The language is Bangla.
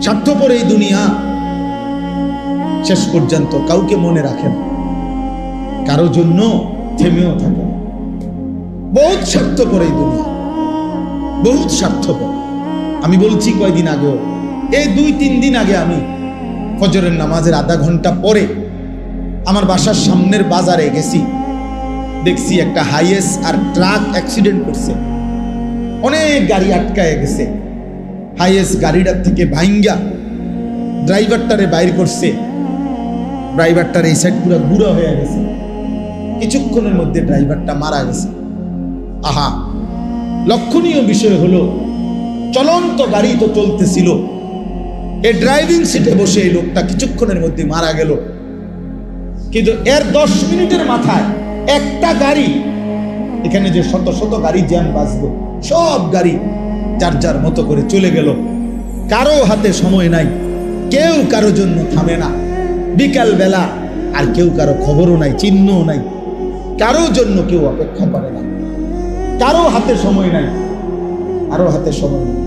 স্বার্থপর এই দুনিয়া, শেষ পর্যন্ত কাউকে মনে রাখে না, কারো জন্য থেমেও থাকে না। বহুত স্বার্থপর এই দুনিয়া, বহুত স্বার্থপর। আমি বলছি কয়দিন আগেও, এই 2-3 দিন আগে আমি ফজরের নামাজের আধা ঘন্টা পরে আমার বাসার সামনের বাজারে গেছি, দেখছি একটা হাইয়েস আর ট্রাক অ্যাক্সিডেন্ট করছে, অনেক গাড়ি আটকায় গেছে। হাইয়েস গাড়িটার থেকে ভাইঙ্গা ড্রাইভারটারে বাইর করছে, ড্রাইভারটার এই সাইড পুরো গুঁড়া হয়ে গেছে, কিছুক্ষণের মধ্যে ড্রাইভারটা মারা গেছে। আহা, লক্ষণীয় বিষয় হলো চলন্ত গাড়ি তো চলতেছিল, এই ড্রাইভিং সিটে বসে এই লোকটা কিছুক্ষণের মধ্যে মারা গেল। কিন্তু এর 10 মিনিটের মাথায় একটা গাড়ি, এখানে যে শত শত গাড়ি জ্যাম বাঁচলো, সব গাড়ি যার যার মতো করে চলে গেল। কারো হাতে সময় নাই, কেউ কারো জন্য থামে না। বিকাল বেলা আর কেউ কারো খবরও নাই, চিহ্নও নাই, কারো জন্য কেউ অপেক্ষা করে না। কারো হাতে সময় নাই, কারো হাতে সময় নাই।